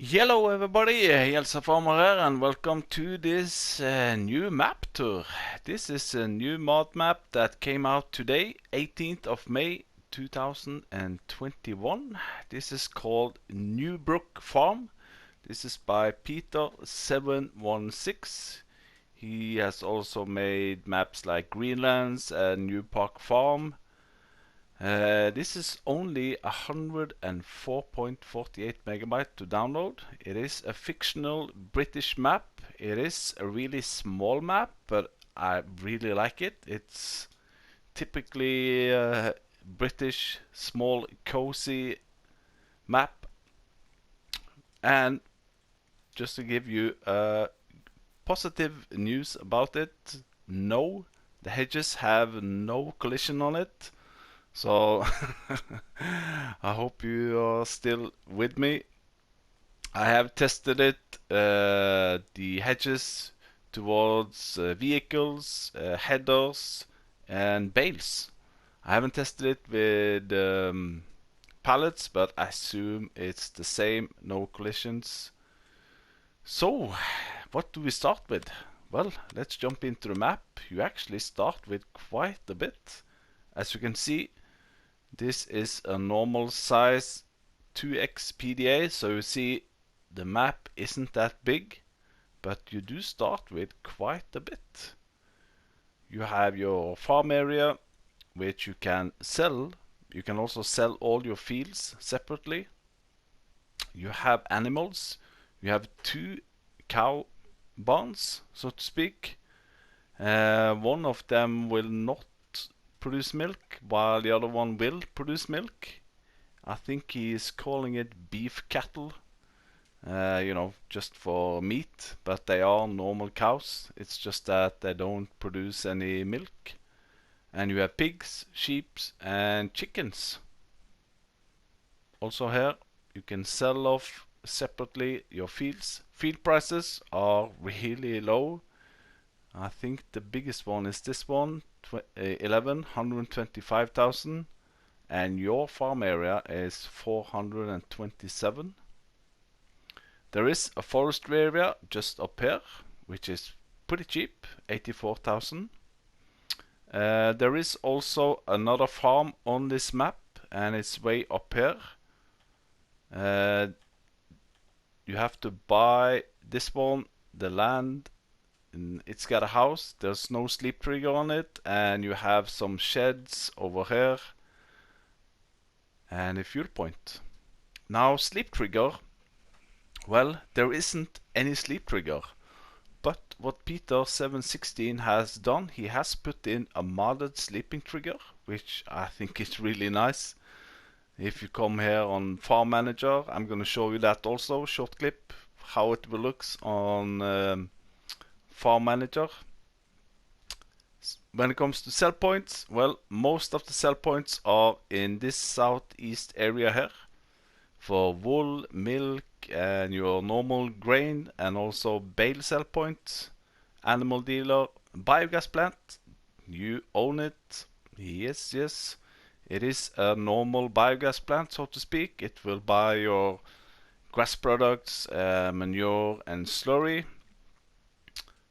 Hello everybody, Jelsa Farmer here and welcome to this new map tour. This is a new mod map that came out today, 18th of May 2021. This is called Newbrook Farm. This is by Peter716. He has also made maps like Greenlands and New Park Farm. This is only 104.48 megabyte to download. It is a fictional British map. It is a really small map, but I really like it. It's typically a British, small, cozy map. And just to give you positive news about it, no, the hedges have no collision on it. So I hope you are still with me. I have tested it, the hedges towards vehicles, headers, and bales. I haven't tested it with pallets, but I assume it's the same, no collisions. So, what do we start with? Well, let's jump into the map. You actually start with quite a bit. As you can see, this is a normal size 2x PDA, so you see the map isn't that big, but you do start with quite a bit. You have your farm area, which you can sell. You can also sell all your fields separately. You have animals. You have 2 cow barns, so to speak. One of them will not produce milk, while the other one will produce milk. I think he is calling it beef cattle, just for meat, but they are normal cows. It's just that they don't produce any milk. And you have pigs, sheep, and chickens. Also here, you can sell off separately your fields. Field prices are really low. I think the biggest one is this one, 125,000, and your farm area is 427. There is a forestry area just up here, which is pretty cheap, 84,000. There is also another farm on this map, and it's way up here. You have to buy this one, the land. It's got a house, there's no sleep trigger on it, and you have some sheds over here and a fuel point. Now, sleep trigger, well, there isn't any sleep trigger, but what Peter716 has done, he has put in a modded sleeping trigger, which I think is really nice. If you come here on Farm Manager, I'm gonna show you that also, short clip, how it will look on Farm Manager. When it comes to sell points, well, most of the sell points are in this southeast area here for wool, milk, and your normal grain, and also bale sell points. Animal dealer, biogas plant, you own it. Yes, yes, it is a normal biogas plant, so to speak. It will buy your grass products, manure, and slurry.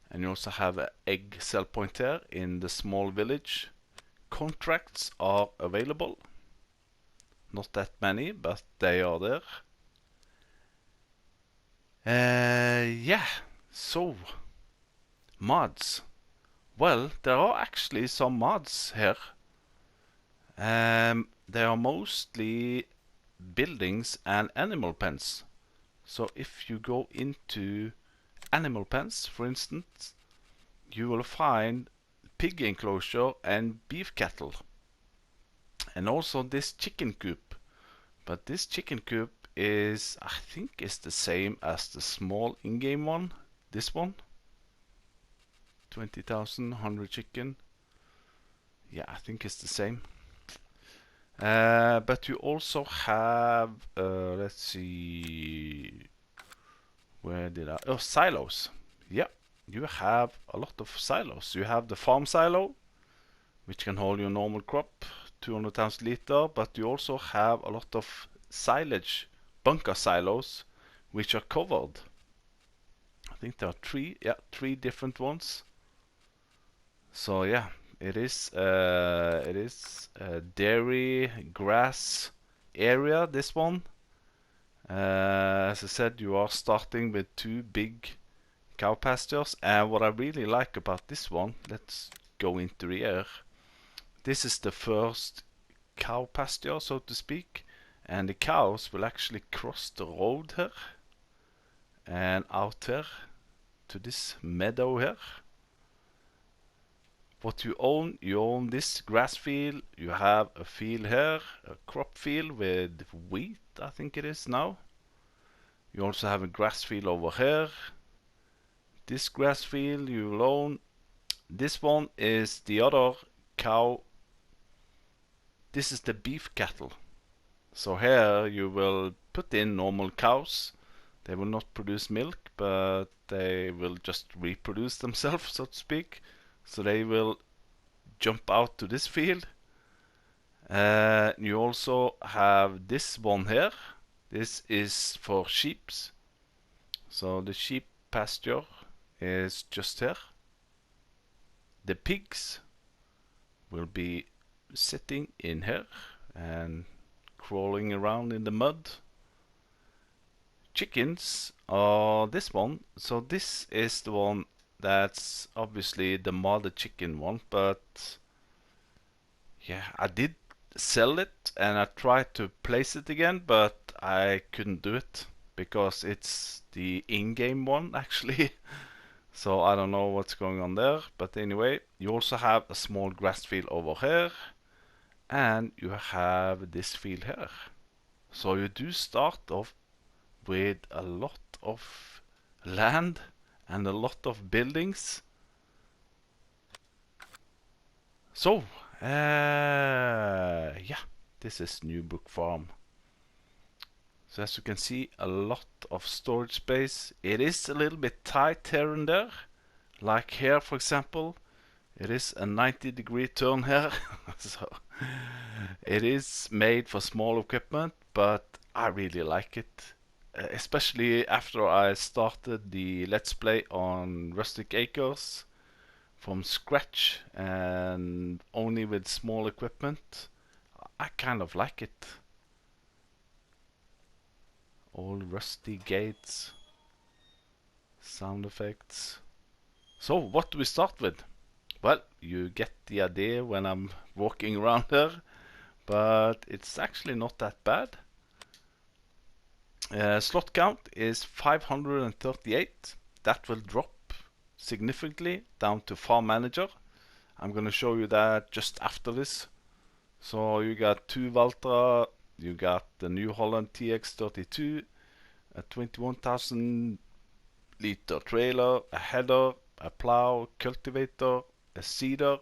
And you also have an egg sell point here in the small village. Contracts are available. Not that many, but they are there. Yeah, so mods. Well, there are actually some mods here. They are mostly buildings and animal pens. So if you go into animal pens, for instance, you will find pig enclosure and beef cattle, and also this chicken coop. But this chicken coop is, I think, is the same as the small in-game one. This one, 20,000, 100 chicken. Yeah, I think it's the same. But you also have, let's see, where did I? Oh, silos. Yeah, you have a lot of silos. You have the farm silo, which can hold your normal crop, 200,000 liter, but you also have a lot of silage bunker silos, which are covered. I think there are three different ones. So yeah, it is a dairy grass area, this one. As I said, you are starting with 2 big cow pastures, and what I really like about this one, let's go into the air. This is the first cow pasture, so to speak, and the cows will actually cross the road here and out here to this meadow here. What you own this grass field. You have a field here, a crop field with wheat, I think it is now. You also have a grass field over here. This grass field you will own. This one is the other cow. This is the beef cattle. So here you will put in normal cows. They will not produce milk, but they will just reproduce themselves, so to speak. So they will jump out to this field. You also have this one here. This is for sheep. So the sheep pasture is just here. The pigs will be sitting in here and crawling around in the mud. Chickens are this one. So this is the one that's obviously the mother chicken one, but yeah, I did sell it and I tried to place it again, but I couldn't do it because it's the in-game one actually. So I don't know what's going on there, but anyway, you also have a small grass field over here, and you have this field here. So you do start off with a lot of land and a lot of buildings. So, yeah, this is Newbrook Farm. So as you can see, a lot of storage space. It is a little bit tight here and there. Like here, for example, it is a 90-degree turn here. So it is made for small equipment, but I really like it. Especially after I started the Let's Play on Rustic Acres from scratch and only with small equipment. I kind of like it. All rusty gates, sound effects. So what do we start with? Well, you get the idea when I'm walking around here, but it's actually not that bad. Slot count is 538. That will drop significantly down to Farm Manager. I'm gonna show you that just after this. So you got 2 Valtra, you got the New Holland TX32, a 21,000 liter trailer, a header, a plow, cultivator, a seeder,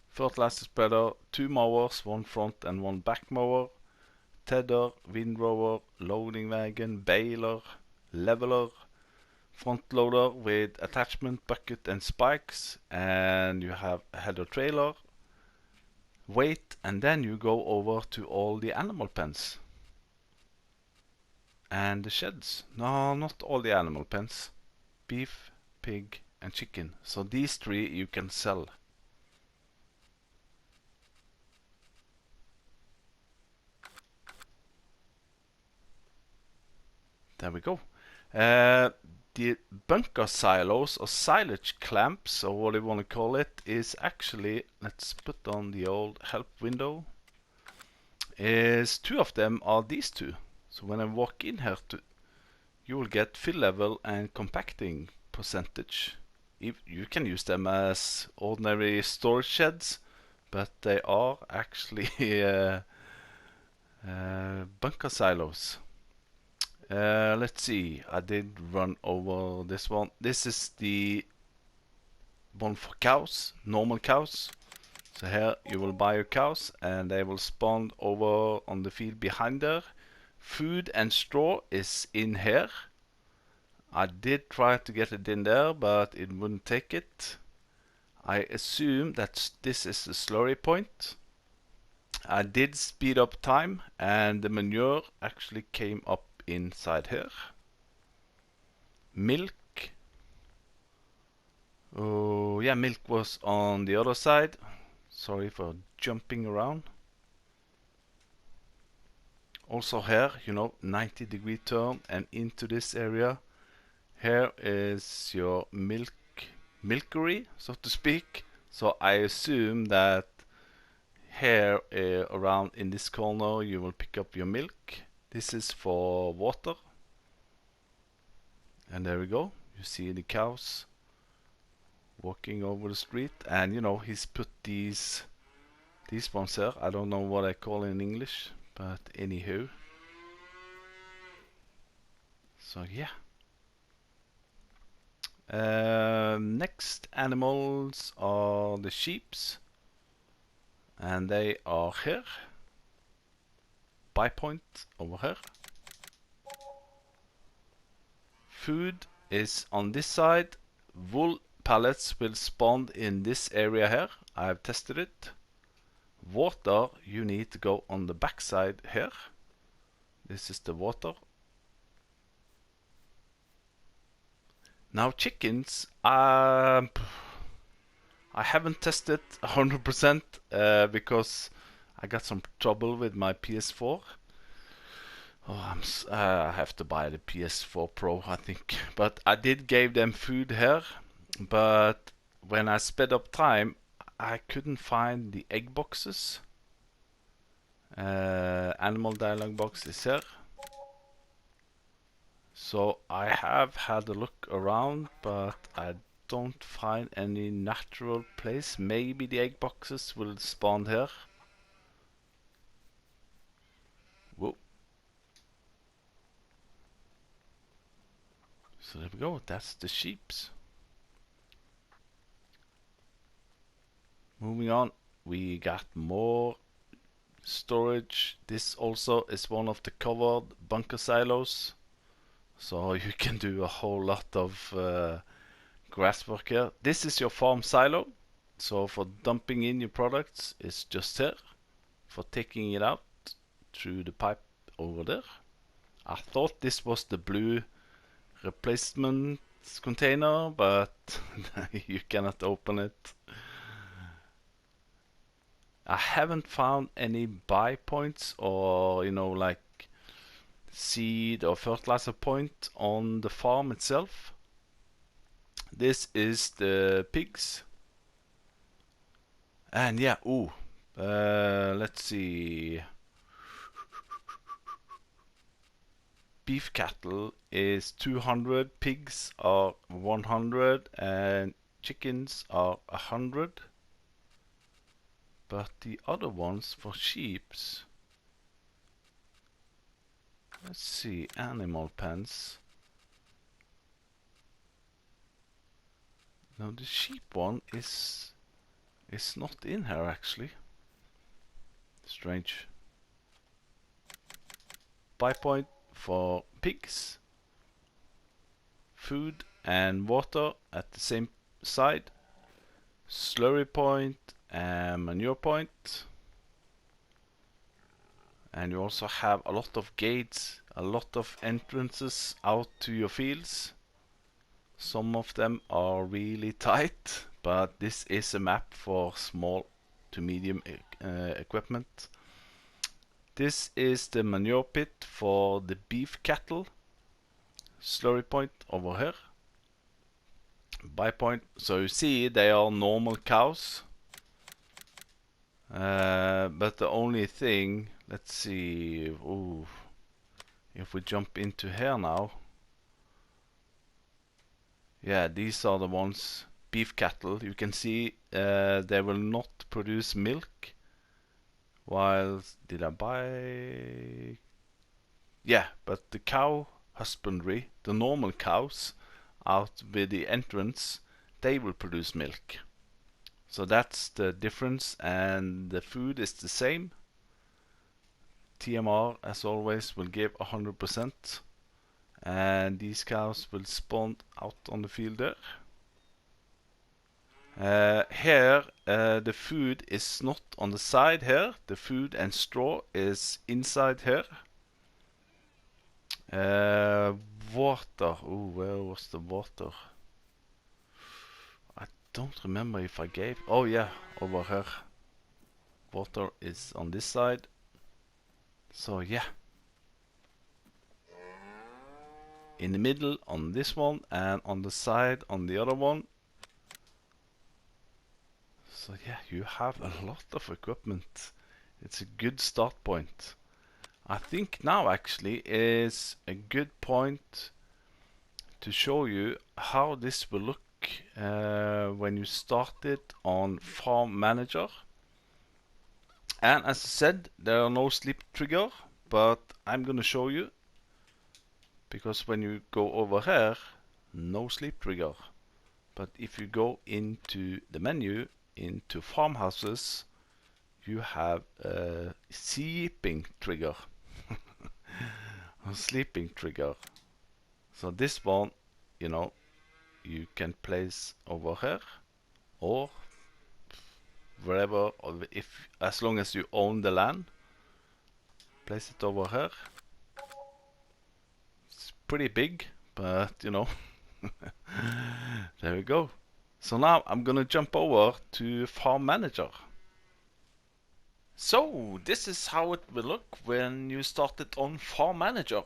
fertilizer spreader, 2 mowers, 1 front and 1 back mower, tedder, windrower, loading wagon, baler, leveler, front loader with attachment bucket and spikes, and you have a header trailer, weight, and then you go over to all the animal pens and the sheds. No, not all the animal pens. Beef, pig and chicken. So these 3 you can sell. There we go. The bunker silos or silage clamps, or what you want to call it, is actually, let's put on the old help window, is 2 of them are these 2. So when I walk in here, you will get fill level and compacting percentage. You can use them as ordinary storage sheds, but they are actually bunker silos. Let's see, I did run over this one. This is the one for cows, normal cows. So here you will buy your cows and they will spawn over on the field behind there. Food and straw is in here. I did try to get it in there, but it wouldn't take it. I assume that this is the slurry point. I did speed up time and the manure actually came up inside here. Milk. Oh yeah, milk was on the other side. Sorry for jumping around. Also here, you know, 90-degree turn and into this area. Here is your milkery, so to speak. So I assume that here around in this corner you will pick up your milk. This is for water. And there we go. You see the cows walking over the street, and you know, he's put these ones here. I don't know what I call in English, but anywho. So yeah. Next animals are the sheeps, and they are here. Buy point over here. Food is on this side. Wool pallets will spawn in this area here. I have tested it. Water, you need to go on the back side here. This is the water. Now chickens, I haven't tested 100% because I got some trouble with my PS4. Oh, I have to buy the PS4 Pro, I think. But I did give them food here. But when I sped up time, I couldn't find the egg boxes. Animal dialogue box is here. So I have had a look around, but I don't find any natural place. Maybe the egg boxes will spawn here. Whoa. So there we go, that's the sheeps. Moving on, we got more storage. This also is one of the covered bunker silos. So you can do a whole lot of grass work here. This is your farm silo. So for dumping in your products, it's just here. For taking it out through the pipe over there. I thought this was the blue replacement container, but you cannot open it. I haven't found any buy points or, you know, like seed or fertilizer point on the farm itself. This is the pigs. And yeah, let's see. Beef cattle is 200, pigs are 100, and chickens are 100. But the other ones for sheeps, let's see, animal pens. No, the sheep one is not in here actually. Strange. Buy point for pigs, food and water at the same side, slurry point and manure point. And you also have a lot of gates, a lot of entrances out to your fields. Some of them are really tight, but this is a map for small to medium equipment. This is the manure pit for the beef cattle. Slurry point over here. Buy point. So you see they are normal cows. But the only thing, let's see, if we jump into here now. Yeah, these are the ones, beef cattle. You can see they will not produce milk. While, did I buy? Yeah, but the cow husbandry, the normal cows out with the entrance, they will produce milk. So that's the difference, and the food is the same. TMR, as always, will give 100%, and these cows will spawn out on the field there. Here, the food is not on the side here. The food and straw is inside here. Uh, Water. Oh, where was the water? I don't remember if I gave. Oh yeah, over here. Water is on this side. So yeah. In the middle on this one, and on the side on the other one. So yeah, you have a lot of equipment. It's a good start point. I think now actually is a good point to show you how this will look when you start it on Farm Manager. And as I said, there are no sleep trigger, but I'm gonna show you, because when you go over here, no sleep trigger. But if you go into the menu, into farmhouses, you have a sleeping trigger. A sleeping trigger. So this one, you know, you can place over here or wherever, or if as long as you own the land, place it over here. It's pretty big, but you know, there we go. So now I'm gonna jump over to Farm Manager. So this is how it will look when you start it on Farm Manager.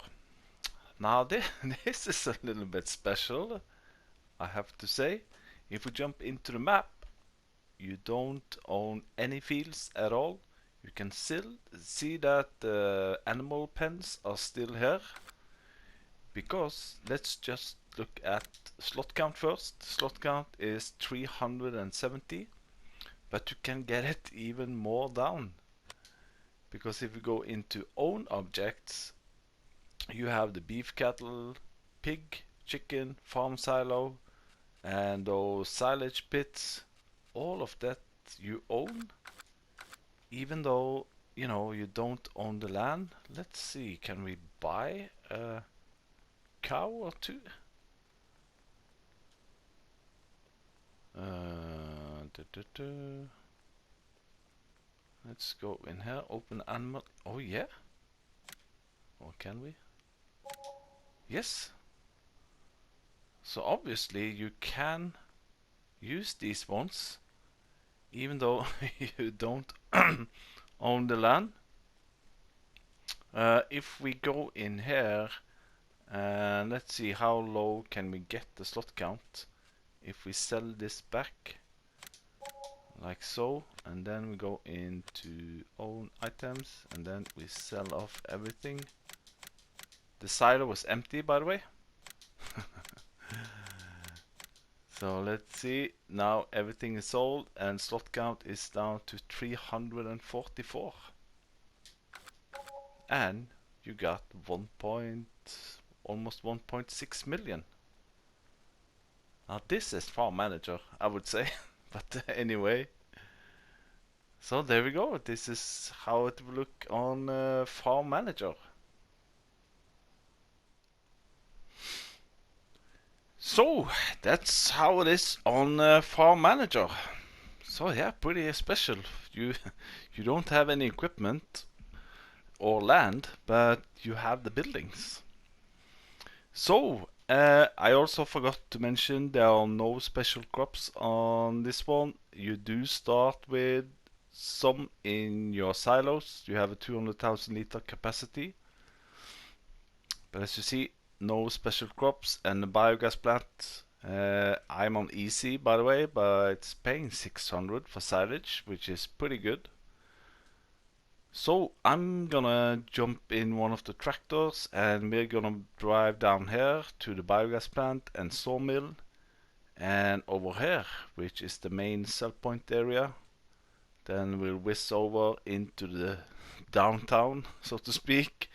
Now this is a little bit special, I have to say. If we jump into the map, you don't own any fields at all. You can still see that the animal pens are still here. Because let's just look at slot count first. Slot count is 370, but you can get it even more down. Because if you go into own objects, you have the beef cattle, pig, chicken, farm silo, and those silage pits. All of that you own, even though you know you don't own the land. Let's see, can we buy a cow or two? Let's go in here, open animal. Oh yeah, or can we? Yes. So obviously you can use these ones even though you don't own the land. If we go in here and let's see how low can we get the slot count if we sell this back like so, and then we go into own items and then we sell off everything. The silo was empty, by the way. So let's see, now everything is sold and slot count is down to 344. And you got almost 1.6 million. Now this is Farm Manager, I would say. But anyway. So there we go. This is how it will look on Farm Manager. So that's how it is on Farm Manager. So yeah, pretty special. You you don't have any equipment or land, but you have the buildings. So I also forgot to mention there are no special crops on this one. You do start with some in your silos. You have a 200,000 liter capacity. But as you see, no special crops, and the biogas plant. I'm on easy, by the way, but it's paying 600 for silage, which is pretty good. So I'm gonna jump in one of the tractors and we're gonna drive down here to the biogas plant and sawmill, and over here, which is the main sell point area. Then we'll whiz over into the downtown, so to speak,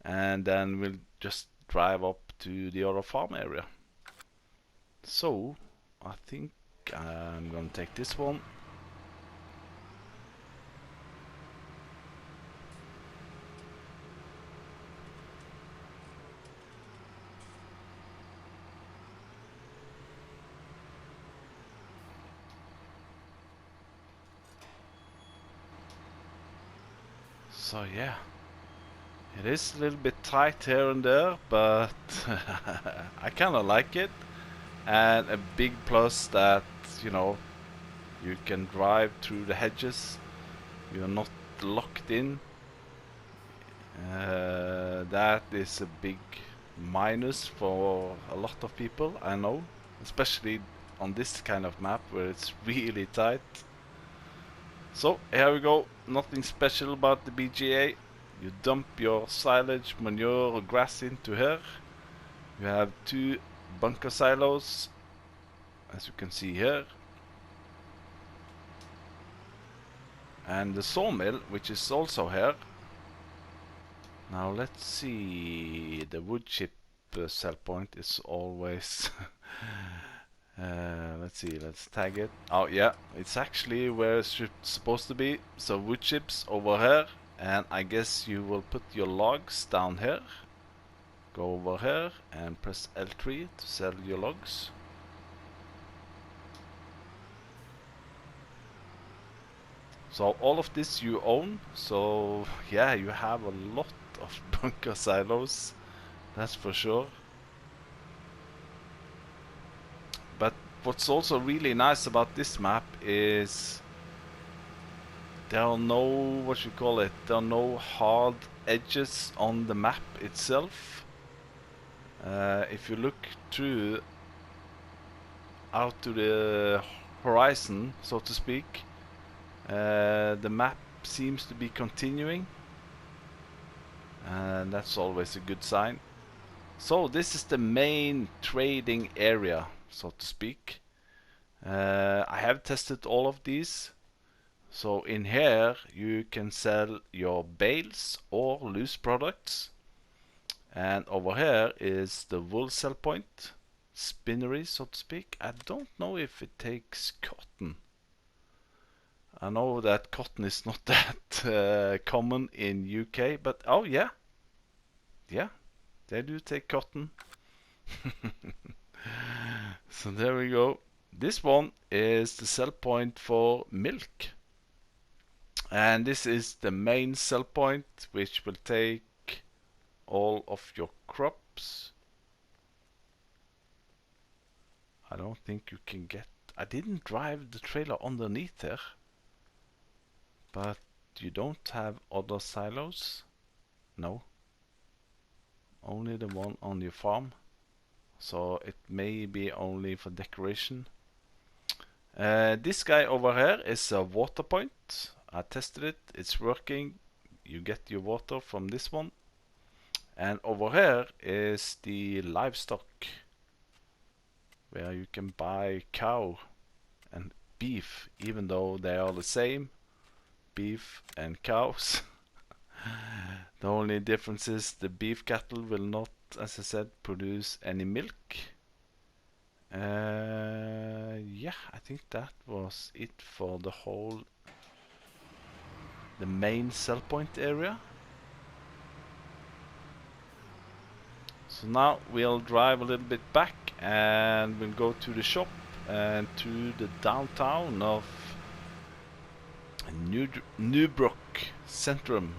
and then we'll just drive up to the other farm area. So I think I'm gonna take this one. So yeah, It is a little bit tight here and there, but I kind of like it. And a big plus that, you know, you can drive through the hedges. You're not locked in. That is a big minus for a lot of people, I know. Especially on this kind of map where it's really tight. So here we go. Nothing special about the BGA. You dump your silage, manure or grass into here. You have 2 bunker silos, as you can see here. And the sawmill, which is also here. Now let's see, the wood chip sell point is always let's see, let's tag it. Oh yeah, it's actually where it's supposed to be. So wood chips over here, and I guess you will put your logs down here. Go over here and press L3 to sell your logs. So all of this you own, so yeah, you have a lot of bunker silos, that's for sure. But what's also really nice about this map is there are no, what you call it, there are no hard edges on the map itself. If you look through out to the horizon, so to speak, the map seems to be continuing, and that's always a good sign. So this is the main trading area, so to speak. I have tested all of these. So in here you can sell your bales or loose products. And over here is the wool sell point, spinnery, so to speak. I don't know if it takes cotton. I know that cotton is not that common in UK, but oh yeah, yeah, they do take cotton. So there we go. This one is the sell point for milk. And this is the main sell point, which will take all of your crops. I don't think you can get... I didn't drive the trailer underneath there. But you don't have other silos? No. Only the one on your farm. So it may be only for decoration. This guy over here is a water point. I tested it, it's working. You get your water from this one. And over here is the livestock, where you can buy cow and beef, even though they are the same, beef and cows. The only difference is the beef cattle will not, as I said, produce any milk. Yeah, I think that was it for the main sell point area. So now we'll drive a little bit back and we'll go to the shop and to the downtown of Newbrook Centrum,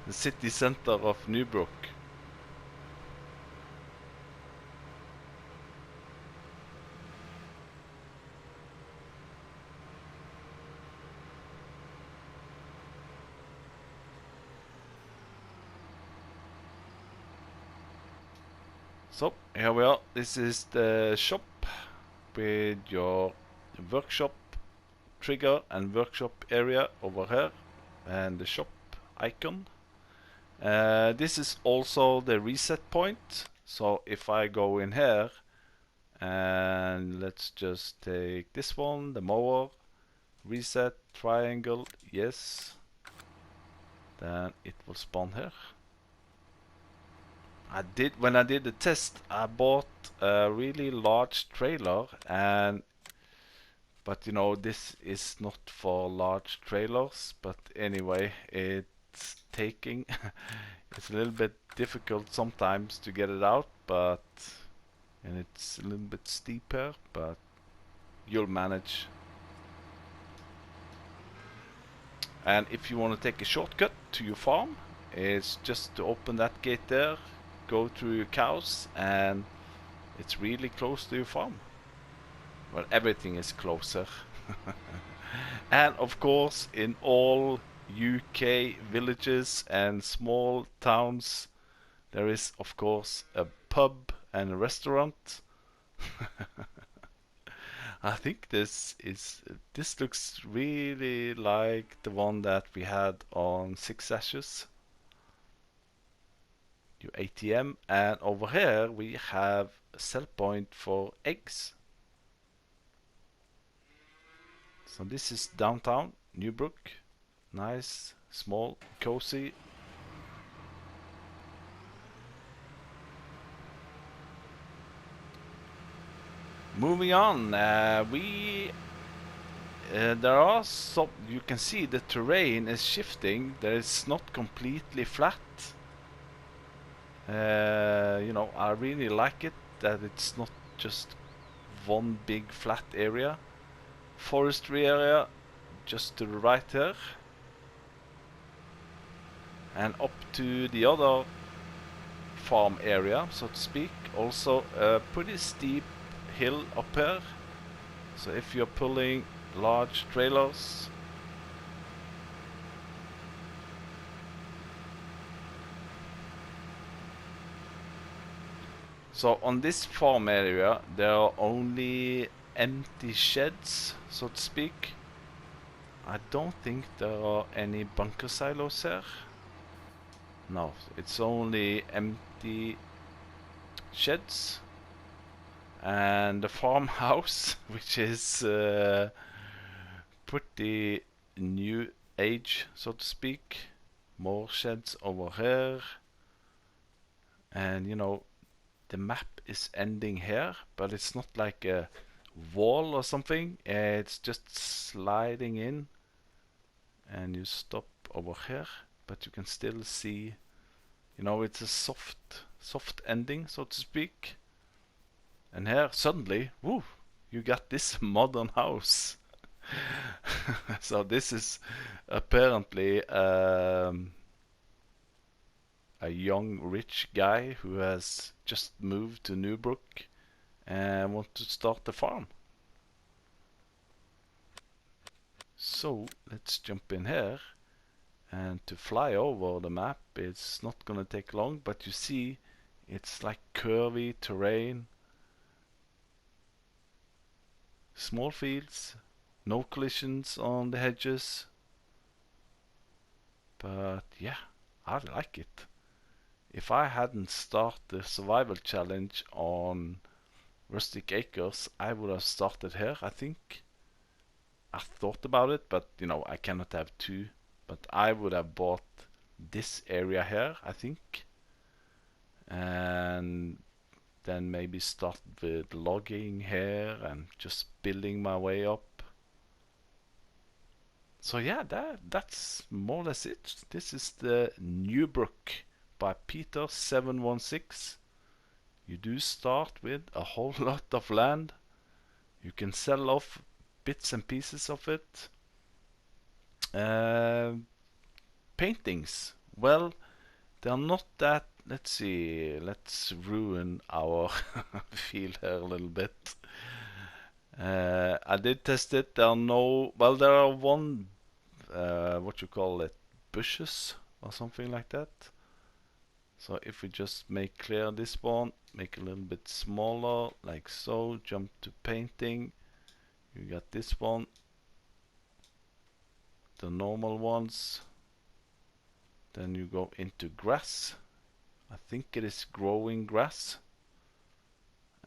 the city center of Newbrook. So here we are. This is the shop with your workshop trigger and workshop area over here, and the shop icon. This is also the reset point. So if I go in here and let's just take this one, the mower, reset triangle, yes, then it will spawn here. When I did the test, I bought a really large trailer, but you know, this is not for large trailers. But anyway, it's taking it's a little bit difficult sometimes to get it out, and it's a little bit steeper, but you'll manage. And if you want to take a shortcut to your farm, It's just to open that gate there, go through your cows, and it's really close to your farm. Well, everything is closer. And of course, in all UK villages and small towns, there is of course a pub and a restaurant. I think this looks really like the one that we had on Six Ashes. Your ATM, and over here we have a sell point for eggs. So this is downtown Newbrook. Nice, small, cozy. Moving on, there are some. You can see the terrain is shifting. There is not completely flat. I really like it that it's not just one big flat area. Forestry area just to the right here, and up to the other farm area, so to speak. Also a pretty steep hill up here, so if you're pulling large trailers, so on this farm area there are only empty sheds, so to speak. I don't think there are any bunker silos here. No, it's only empty sheds. And the farmhouse, which is pretty new age, so to speak. More sheds over here. And the map is ending here, but it's not like a wall or something. It's just sliding in, and you stop over here, but you can still see, it's a soft ending, so to speak. And here, suddenly, woo, you got this modern house. So this is apparently a young rich guy who has just moved to Newbrook and want to start a farm. So let's jump in here, and to fly over the map, it's not gonna take long, but you see it's like curvy terrain. Small fields, no collisions on the hedges. But yeah, I like it. If I hadn't started the survival challenge on Rustic Acres, I would have started here, I think. I thought about it, but I cannot have two. But I would have bought this area here, I think. And then maybe start with logging here and just building my way up. So yeah, that's more or less it. This is the Newbrook by Peter 716. You do start with a whole lot of land. You can sell off bits and pieces of it. Paintings. Well, they're not that. Let's see. Let's ruin our feel here a little bit. I did test it. There are no. Well, there are one. What you call it? Bushes or something like that. So if we just make clear this one, make a little bit smaller, like so. Jump to painting. You got this one. The normal ones. Then you go into grass. I think it is growing grass.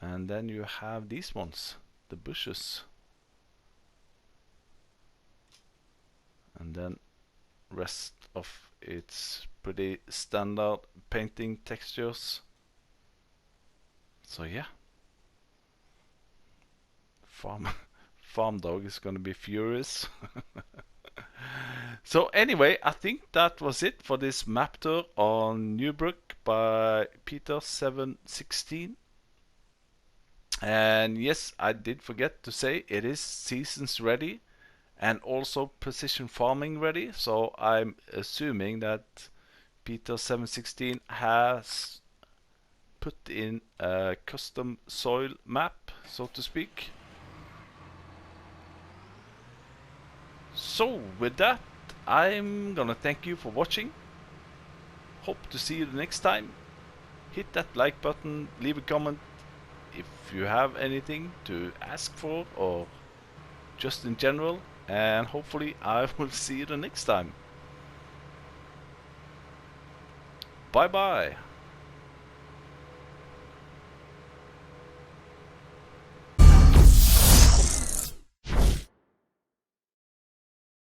And then you have these ones, the bushes. And then rest of its pretty standard painting textures. So yeah. Farm dog is gonna be furious. So anyway, I think that was it for this map tour on Newbrook by Peter 716. And yes, I did forget to say it is seasons ready and also precision farming ready. So I'm assuming that Peter 716 has put in a custom soil map, so to speak. So with that, I'm gonna thank you for watching. Hope to see you the next time. Hit that like button, leave a comment if you have anything to ask for or just in general, and hopefully I will see you the next time. Bye bye.